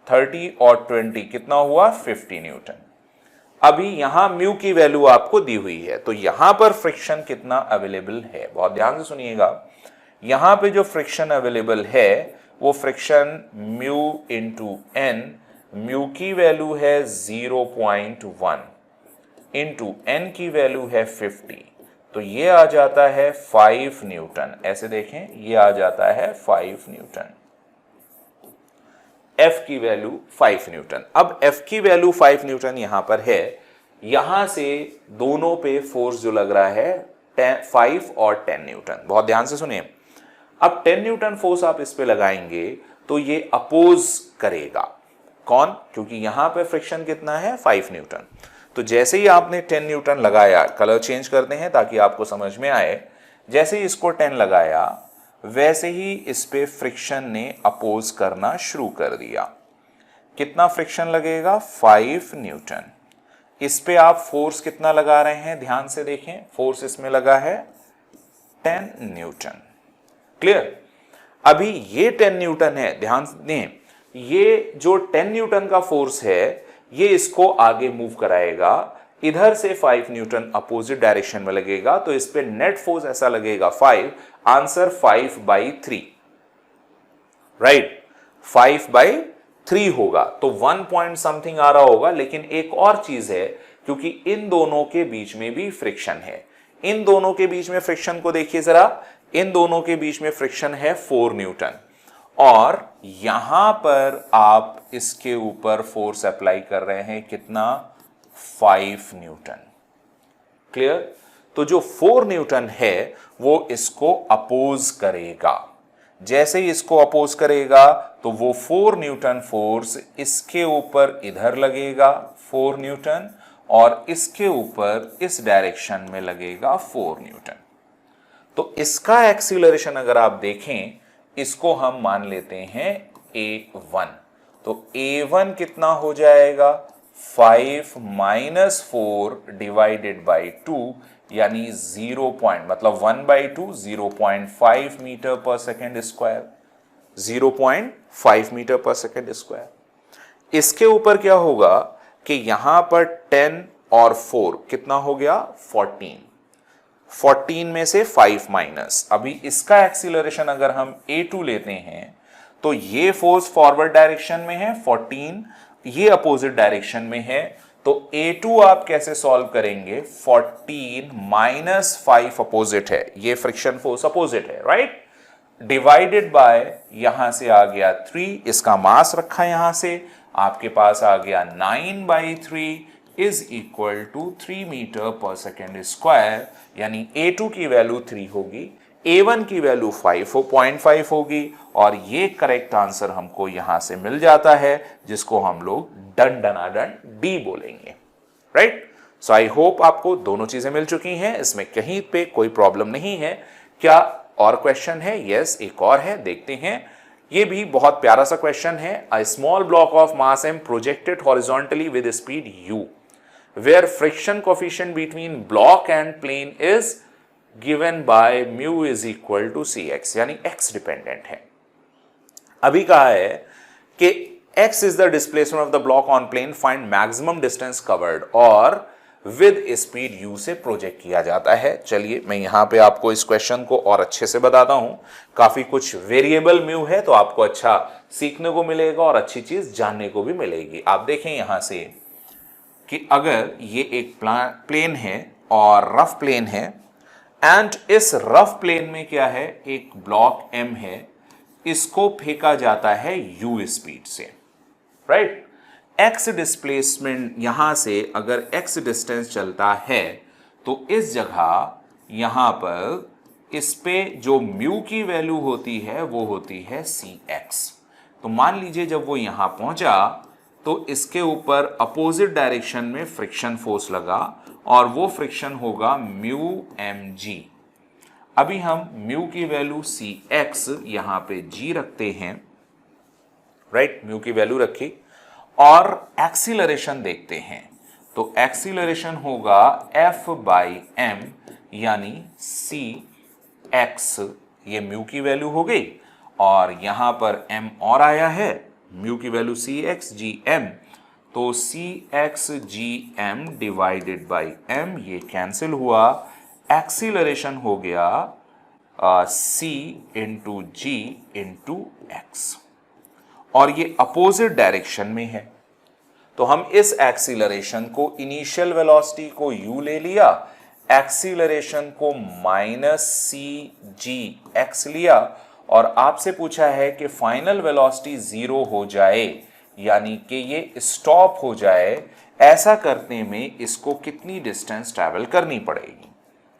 30 और 20 कितना हुआ 50 न्यूटन। अभी यहां म्यू की वैल्यू आपको दी हुई है, तो यहां पर फ्रिक्शन कितना अवेलेबल है, बहुत ध्यान से सुनिएगा। यहां पे जो फ्रिक्शन अवेलेबल है वो friction mu into N, mu की वैल्यू है 0.1 इंटू एन की वैल्यू है 50, तो ये आ जाता है 5 न्यूटन। ऐसे देखें, ये आ जाता है 5 न्यूटन। F की वैल्यू 5 न्यूटन। अब F की वैल्यू 5 न्यूटन यहां पर है, यहां से दोनों पे फोर्स जो लग रहा है 5 और 10 न्यूटन। बहुत ध्यान से सुनिए, अब 10 न्यूटन फोर्स आप इस पे लगाएंगे तो ये अपोज करेगा। कौन? क्योंकि यहां पे फ्रिक्शन कितना है 5 न्यूटन। तो जैसे ही आपने 10 न्यूटन लगाया, कलर चेंज करते हैं ताकि आपको समझ में आए, जैसे ही इसको 10 लगाया वैसे ही इस पे फ्रिक्शन ने अपोज करना शुरू कर दिया। कितना फ्रिक्शन लगेगा 5 न्यूटन। इस पे आप फोर्स कितना लगा रहे हैं, ध्यान से देखें, फोर्स इसमें लगा है 10 न्यूटन। क्लियर? अभी ये 10 न्यूटन है, ध्यान दें, ये जो 10 न्यूटन का फोर्स है ये इसको आगे मूव कराएगा, इधर से 5 न्यूटन अपोजिट डायरेक्शन में लगेगा, तो इस पे नेट फोर्स ऐसा लगेगा 5, आंसर 5/3, राइट, 5/3 होगा। तो 1 पॉइंट समथिंग आ रहा होगा। लेकिन एक और चीज है, क्योंकि इन दोनों के बीच में भी फ्रिक्शन है, इन दोनों के बीच में फ्रिक्शन को देखिए जरा, इन दोनों के बीच में फ्रिक्शन है 4 न्यूटन, और यहां पर आप इसके ऊपर फोर्स अप्लाई कर रहे हैं कितना 5 न्यूटन। क्लियर? तो जो 4 न्यूटन है वो इसको अपोज करेगा। जैसे ही इसको अपोज करेगा तो वो 4 न्यूटन फोर्स इसके ऊपर इधर लगेगा 4 न्यूटन, और इसके ऊपर इस डायरेक्शन में लगेगा 4 न्यूटन। तो इसका एक्सीलरेशन अगर आप देखें, इसको हम मान लेते हैं A1। तो A1 कितना हो जाएगा 5 - 4 डिवाइडेड बाई 2, यानी 0 पॉइंट, मतलब 1/2, 0.5 मीटर पर सेकेंड स्क्वायर, 0.5 मीटर पर सेकेंड स्क्वायर। इसके ऊपर क्या होगा कि यहां पर 10 और 4 कितना हो गया 14, 14 में से 5 माइनस। अभी इसका एक्सीलरेशन अगर हम A2 लेते हैं तो ये फोर्स फॉरवर्ड डायरेक्शन में है 14, ये अपोजिट डायरेक्शन में है, तो A2 आप कैसे सॉल्व करेंगे, 14 - 5 अपोजिट है, ये फ्रिक्शन फोर्स अपोजिट है, राइट, डिवाइडेड बाय यहां से आ गया 3, इसका मास रखा यहां से, आपके पास आ गया 9/3 इज इक्वल टू 3 मीटर पर सेकेंड स्क्वायर, यानी A2 की वैल्यू 3 होगी, A1 की वैल्यू 5.5 होगी, और ये करेक्ट आंसर हमको यहां से मिल जाता है, जिसको हम लोग डन डनाडन डी बोलेंगे, राइट। सो आई होप आपको दोनों चीजें मिल चुकी हैं, इसमें कहीं पे कोई प्रॉब्लम नहीं है। क्या और क्वेश्चन है? यस, एक और है, देखते हैं। ये भी बहुत प्यारा सा क्वेश्चन है। A small block of mass m projected horizontally with speed u, where friction coefficient between block and plane is given by mu is equal to cx, यानी x डिपेंडेंट है। अभी कहा है कि x is the displacement of the block on plane, find maximum distance covered, और with speed u से project किया जाता है। चलिए मैं यहां पे आपको इस क्वेश्चन को और अच्छे से बताता हूं। काफी कुछ वेरिएबल म्यू है, तो आपको अच्छा सीखने को मिलेगा और अच्छी चीज जानने को भी मिलेगी। आप देखें यहां से कि अगर ये एक प्लेन है और रफ प्लेन है, एंड इस रफ प्लेन में क्या है, एक ब्लॉक m है, इसको फेंका जाता है u स्पीड से, राइट। x डिस्प्लेसमेंट यहां से अगर x डिस्टेंस चलता है तो इस जगह यहां पर इस पे जो म्यू की वैल्यू होती है वो होती है cx। तो मान लीजिए जब वो यहां पहुंचा तो इसके ऊपर अपोजिट डायरेक्शन में फ्रिक्शन फोर्स लगा, और वो फ्रिक्शन होगा म्यू mg। अभी हम म्यू की वैल्यू cx यहां पे g रखते हैं, राइट, म्यू की वैल्यू रखी, और एक्सीलरेशन देखते हैं। तो एक्सीलरेशन होगा F/m, यानी cx, ये म्यू की वैल्यू हो गई, और यहां पर m और आया है, म्यू की value C X G M, तो C X G M divided by M, ये कैंसिल हुआ, एक्सीलरेशन हो गया c into G into X, और ये अपोजिट डायरेक्शन में है, तो हम इस एक्सीलरेशन को, इनिशियल वेलोसिटी को u ले लिया, एक्सीलरेशन को माइनस सी जी एक्स लिया, और आपसे पूछा है कि फाइनल वेलोसिटी 0 हो जाए, यानी कि ये स्टॉप हो जाए, ऐसा करने में इसको कितनी डिस्टेंस ट्रैवल करनी पड़ेगी।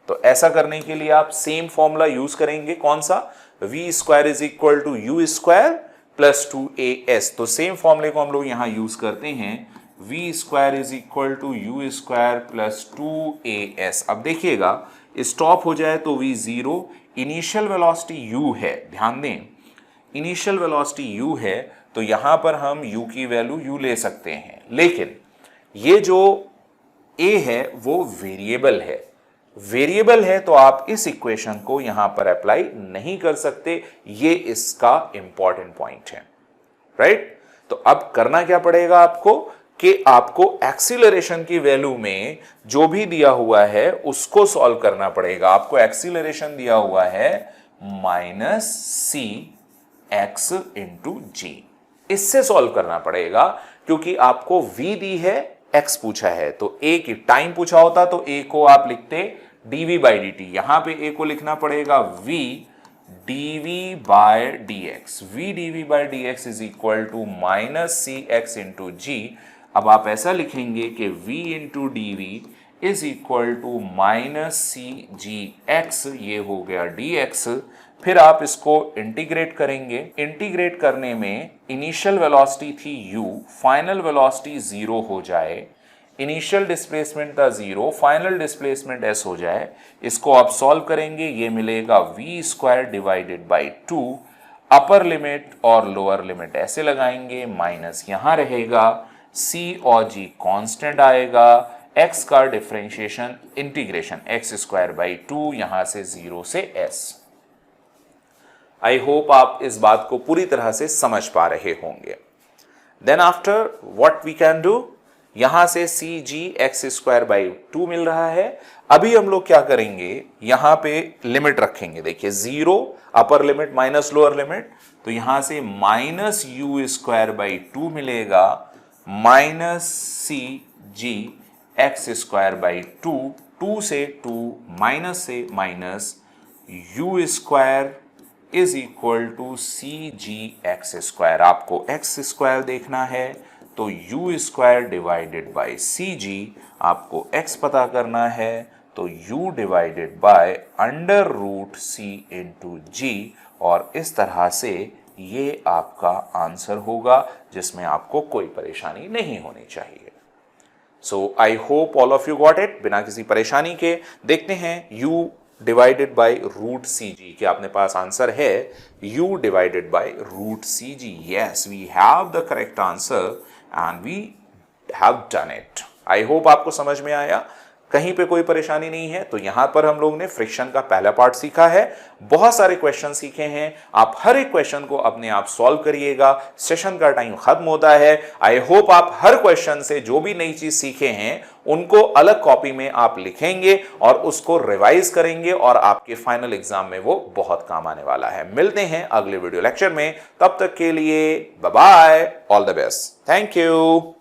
तो ऐसा करने के लिए आप सेम फॉर्मूला यूज करेंगे, कौन सा, v square is equal to u square plus 2as। तो सेम फॉर्मूले को हम लोग यहां यूज करते हैं, v square is equal to u square plus 2as। अब देखिएगा स्टॉप हो जाए तो v 0, इनिशियल वेलोसिटी u है, ध्यान दें इनिशियल वेलोसिटी u है, तो यहां पर हम u की वैल्यू u ले सकते हैं, लेकिन ये जो a है वो वेरिएबल है, वेरिएबल है तो आप इस इक्वेशन को यहां पर अप्लाई नहीं कर सकते, ये इसका इंपॉर्टेंट पॉइंट है, राइट। तो अब करना क्या पड़ेगा आपको कि आपको एक्सीलरेशन की वैल्यू में जो भी दिया हुआ है उसको सॉल्व करना पड़ेगा। आपको एक्सीलरेशन दिया हुआ है माइनस सी एक्स इंटू जी, इससे सॉल्व करना पड़ेगा, क्योंकि आपको v दी है, x पूछा है, तो a की टाइम पूछा होता तो a को आप लिखते dv बाई dt, यहां पे a को लिखना पड़ेगा v dv by dx, v dv by dx is equal to minus C X into G. अब आप ऐसा लिखेंगे कि v into dv is equal to minus C G X, ये हो गया dx। फिर आप इसको इंटीग्रेट करेंगे, इंटीग्रेट करने में इनिशियल वेलोसिटी थी u, फाइनल वेलोसिटी 0 हो जाए, इनिशियल डिस्प्लेसमेंट था 0, फाइनल डिस्प्लेसमेंट s हो जाए, इसको आप सॉल्व करेंगे, ये मिलेगा v square divided by 2, upper limit और लोअर लिमिट ऐसे लगाएंगे, माइनस यहां रहेगा, c और g कांस्टेंट आएगा, x का differentiation integration x square by 2, यहां से 0 से s। आई होप आप इस बात को पूरी तरह से समझ पा रहे होंगे। Then after what we can do, यहां से C G X square by 2 मिल रहा है। अभी हम लोग क्या करेंगे, यहां पे लिमिट रखेंगे, देखिए 0 upper limit minus lower limit, तो यहां से माइनस यू स्क्वायर बाई 2 मिलेगा, minus C G X square by 2, 2 से 2 माइनस से minus, U square is equal to C G X square. आपको एक्स स्क्वायर देखना है तो U square divided by C G, आपको एक्स पता करना है तो U divided by under root C into G, और इस तरह से ये आपका आंसर होगा, जिसमें आपको कोई परेशानी नहीं होनी चाहिए। So I hope all of you got it, बिना किसी परेशानी के। देखते हैं u divided by root C G, क्या अपने पास आंसर है u divided by root C G. Yes, we have the correct answer and we have done it. I hope आपको समझ में आया, कहीं पे कोई परेशानी नहीं है। तो यहां पर हम लोग ने फ्रिक्शन का पहला पार्ट सीखा है, बहुत सारे क्वेश्चन सीखे हैं, आप हर एक क्वेश्चन को अपने आप सॉल्व करिएगा। सेशन का टाइम खत्म होता है। आई होप आप हर क्वेश्चन से जो भी नई चीज सीखे हैं उनको अलग कॉपी में आप लिखेंगे और उसको रिवाइज करेंगे, और आपके फाइनल एग्जाम में वो बहुत काम आने वाला है। मिलते हैं अगले वीडियो लेक्चर में, तब तक के लिए bye bye, all the best, thank you.